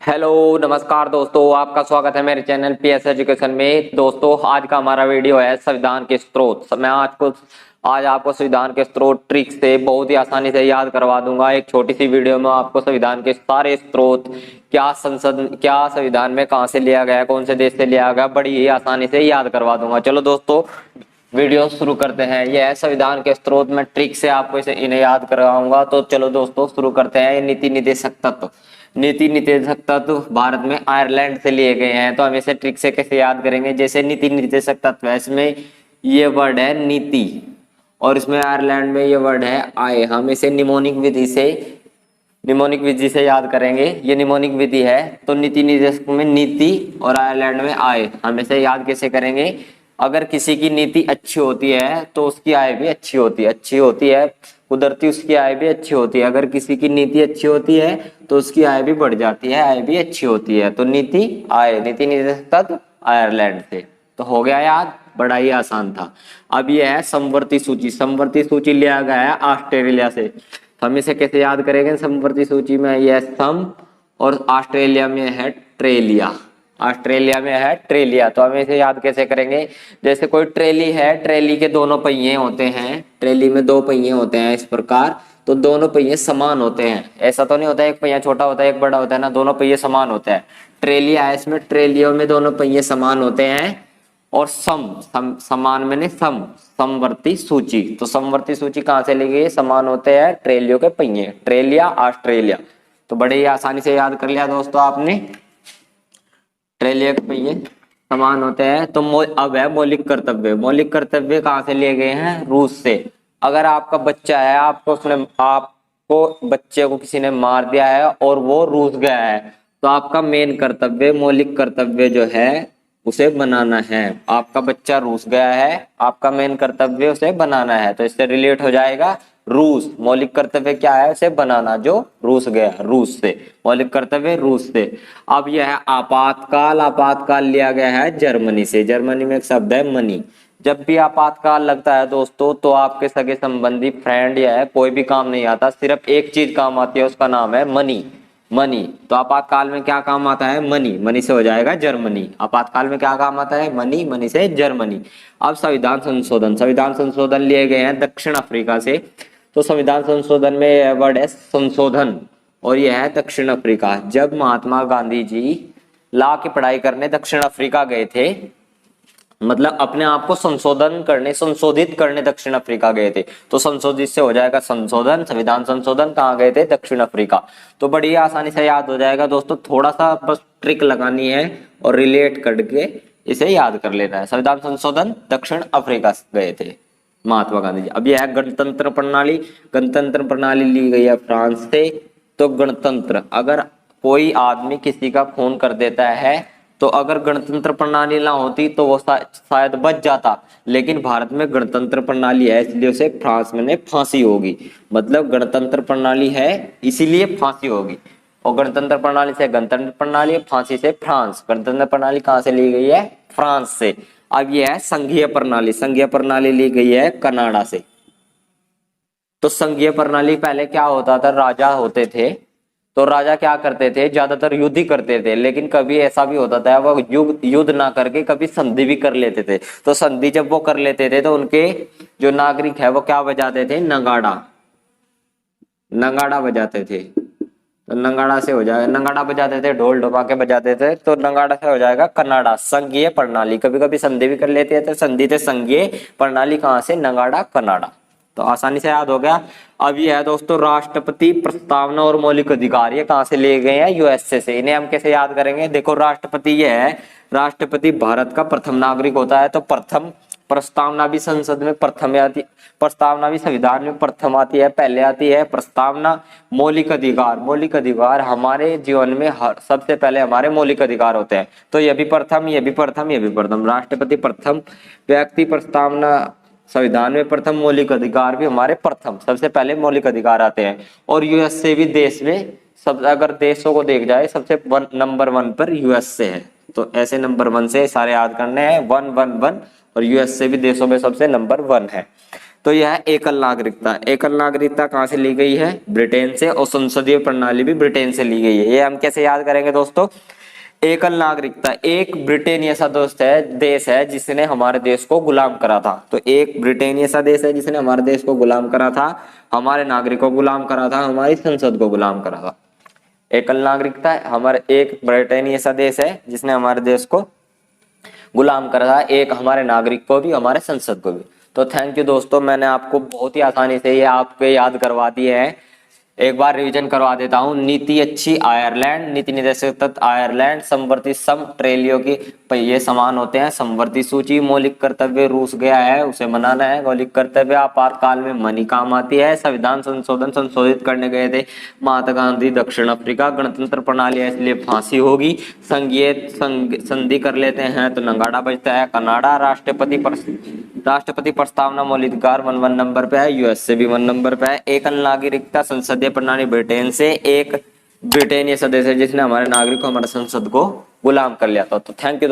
Hello नमस्कार दोस्तों, आपका स्वागत है मेरे चैनल पीएस एजुकेशन में। दोस्तों आज का हमारा वीडियो है संविधान के स्रोत। मैं आज आपको संविधान के स्रोत ट्रिक से बहुत ही आसानी से याद करवा दूंगा। एक छोटी सी वीडियो में आपको संविधान के सारे स्रोत, क्या संविधान में कहां से लिया गया, कौन से देश से लिया गया, बड़ी ही आसानी से याद करवा दूंगा। चलो दोस्तों वीडियो शुरू करते हैं। यह है संविधान के स्रोत में ट्रिक से आपको इन्हें याद करवाऊंगा। तो चलो दोस्तों शुरू करते हैं। नीति निर्देशक तत्व, नीति निर्देशक तत्व भारत में आयरलैंड से लिए गए हैं। तो हम इसे ट्रिक से कैसे याद करेंगे? जैसे नीति निर्देशक तत्व है, इसमें ये वर्ड है नीति और इसमें आयरलैंड में ये वर्ड है आय। हम इसे निमोनिक विधि से याद करेंगे। ये निमोनिक विधि है। तो नीति निर्देशक में नीति और आयरलैंड में आय। हम इसे याद कैसे करेंगे? अगर किसी की नीति अच्छी होती है तो उसकी आय भी अच्छी होती है कुदरती उसकी आय भी अच्छी होती है। अगर किसी की नीति अच्छी होती है तो उसकी आय भी बढ़ जाती है, आय भी अच्छी होती है। तो नीति आय, नीति निर्देशक तत्व आयरलैंड से। तो हो गया याद, बड़ा ही आसान था। अब यह है समवर्ती सूची। समवर्ती सूची लिया गया है ऑस्ट्रेलिया से। हम इसे कैसे याद करेंगे? समवर्ती सूची में यह सम और ऑस्ट्रेलिया में है ट्रेलिया। ऑस्ट्रेलिया में है ट्रेलिया। तो हम इसे याद कैसे करेंगे? जैसे कोई ट्रेली है, ट्रेली के दोनों पहिए होते हैं, ट्रेली में दो पहिए होते हैं इस प्रकार। तो दोनों पहिए समान होते हैं। ऐसा तो नहीं होता है एक पहिया छोटा होता है एक बड़ा होता है ना, दोनों पहिए समान होते हैं। ट्रेलिया है, इसमें ट्रेलियों में दोनों पहिए समान होते हैं। और समान मैंने समवर्ती सूची। तो समवर्ती सूची कहां से ली गई? समान होते हैं ट्रेलियों के पहिए, ट्रेलिया ऑस्ट्रेलिया। तो बड़े ही आसानी से याद कर लिया दोस्तों आपने। ट्रेलिया के पहिए समान होते हैं। तो अब है मौलिक कर्तव्य। मौलिक कर्तव्य कहाँ से लिए गए हैं? रूस से। अगर आपका बच्चा है, आपको बच्चे को किसी ने मार दिया है और वो रूस गया है, तो आपका मेन कर्तव्य, मौलिक कर्तव्य जो है उसे बनाना है। आपका बच्चा रूस गया है, आपका मेन कर्तव्य उसे बनाना है। तो इससे रिलेट हो जाएगा रूस। मौलिक कर्तव्य क्या है? उसे बनाना, जो रूस गया, रूस से। मौलिक कर्तव्य रूस से। अब यह है आपातकाल। आपातकाल लिया गया है जर्मनी से। जर्मनी में एक शब्द है मनी। जब भी आपातकाल लगता है दोस्तों, तो आपके सगे संबंधी, फ्रेंड या है, कोई भी काम नहीं आता, सिर्फ एक चीज काम आती है, उसका नाम है मनी। मनी। तो आपातकाल में क्या काम आता है? मनी। मनी से हो जाएगा जर्मनी। आपातकाल में क्या काम आता है? मनी। मनी से जर्मनी। अब संविधान संशोधन। संविधान संशोधन लिए गए हैं दक्षिण अफ्रीका से। तो संविधान संशोधन में यह वर्ड है संशोधन और यह है दक्षिण अफ्रीका। जब महात्मा गांधी जी लॉ की पढ़ाई करने दक्षिण अफ्रीका गए थे, मतलब अपने आप को संशोधित करने दक्षिण अफ्रीका गए थे, तो संशोधित से हो जाएगा संशोधन। संविधान संशोधन कहाँ गए थे? दक्षिण अफ्रीका। तो बड़ी आसानी से याद हो जाएगा दोस्तों। थोड़ा सा बस ट्रिक लगानी है और रिलेट करके इसे याद कर लेना है। संविधान संशोधन दक्षिण अफ्रीका गए थे महात्मा गांधी जी। अब यह है गणतंत्र प्रणाली। गणतंत्र प्रणाली ली गई है फ्रांस से। तो गणतंत्र, अगर कोई आदमी किसी का खून कर देता है, तो अगर गणतंत्र प्रणाली ना होती तो वो शायद बच जाता, लेकिन भारत में गणतंत्र प्रणाली है, इसलिए उसे फ्रांस में फांसी होगी। मतलब गणतंत्र प्रणाली है इसीलिए फांसी होगी। और गणतंत्र प्रणाली से गणतंत्र प्रणाली, फांसी से फ्रांस। गणतंत्र प्रणाली कहां से ली गई है? फ्रांस से। अब यह है संघीय प्रणाली। संघीय प्रणाली ली गई है कनाडा से। तो संघीय प्रणाली पहले क्या होता था? राजा होते थे, तो राजा क्या करते थे? ज्यादातर युद्ध ही करते थे, लेकिन कभी ऐसा भी होता था वो युद्ध ना करके कभी संधि भी कर लेते थे। तो संधि जब वो कर लेते थे तो उनके जो नागरिक है वो क्या बजाते थे? नगाड़ा। नगाड़ा बजाते थे। तो नगाड़ा से हो जाएगा, नगाड़ा बजाते थे, ढोल ढोपाके बजाते थे, तो नगाड़ा से हो जाएगा कनाडा। संघीय प्रणाली। कभी कभी संधि भी कर लेते थे, संधि से संघीय प्रणाली कहाँ से? नगाड़ा, कनाडा। तो आसानी से याद हो गया। अब ये है दोस्तों राष्ट्रपति प्रस्तावना और मौलिक अधिकार। ये कहाँ से लिए गए हैं? यूएसए से। इन्हें हम कैसे याद करेंगे? देखो राष्ट्रपति ये है, राष्ट्रपति भारत का प्रथम नागरिक होता है। तो प्रथम प्रस्तावना भी संसद में प्रथम आती, प्रस्तावना भी संविधान में प्रथम आती है, पहले आती है प्रस्तावना। मौलिक अधिकार। मौलिक अधिकार हमारे जीवन में सबसे पहले हमारे मौलिक अधिकार होते हैं। तो ये भी प्रथम, ये भी प्रथम, ये भी प्रथम। राष्ट्रपति प्रथम, व्यक्ति प्रस्तावना संविधान में प्रथम, मौलिक अधिकार भी हमारे प्रथम, सबसे पहले मौलिक अधिकार आते हैं। और यूएसए भी देश में सब, अगर देशों को देख जाए सबसे नंबर 1 पर यूएसए है। तो ऐसे नंबर 1 से सारे याद करने हैं, 1 1 1। और यूएसए भी देशों में सबसे नंबर 1 है। तो यह है एकल नागरिकता। एकल नागरिकता कहाँ से ली गई है? ब्रिटेन से, और संसदीय प्रणाली भी ब्रिटेन से ली गई है। ये हम कैसे याद करेंगे दोस्तों? एकल नागरिकता, एक ब्रिटेन ऐसा दोस्त है, देश है जिसने हमारे देश को गुलाम करा था। तो एक ब्रिटेन ऐसा देश है जिसने हमारे देश को गुलाम करा था, हमारे नागरिकों को गुलाम करा था, हमारी संसद को गुलाम करा था। एकल नागरिकता है हमारे, एक ब्रिटेन ऐसा देश है जिसने हमारे देश को गुलाम करा था, एक हमारे नागरिक को भी, हमारे संसद को भी। तो थैंक यू दोस्तों, मैंने आपको बहुत ही आसानी से ये आपके याद करवा दिए हैं। एक बार रिवीजन करवा देता हूँ। नीति अच्छी आयरलैंड, नीति निर्देशक तत्व आयरलैंड, समवर्ती सम ट्रेलियो की पहिए समान होते हैं, समवर्ती सूची, मौलिक कर्तव्य रूस गया है उसे मनाना है, मौलिक कर्तव्य आपातकाल में मनी काम आती है, संविधान संशोधन संशोधित करने गए थे महात्मा गांधी दक्षिण अफ्रीका, गणतंत्र प्रणाली है इसलिए फांसी होगी, संघीय संधि कर लेते हैं तो नंगाड़ा बजता है, कनाडा, राष्ट्रपति प्रस्तावना मौलिक अधिकार 1 नंबर पे है, यूएस से भी 1 नंबर पे है, एकल नागरिकता संसदीय प्रणाली ब्रिटेन से, एक ब्रिटेन ये सदस्य है जिसने हमारे नागरिक को, हमारे संसद को गुलाम कर लिया था। तो थैंक यू।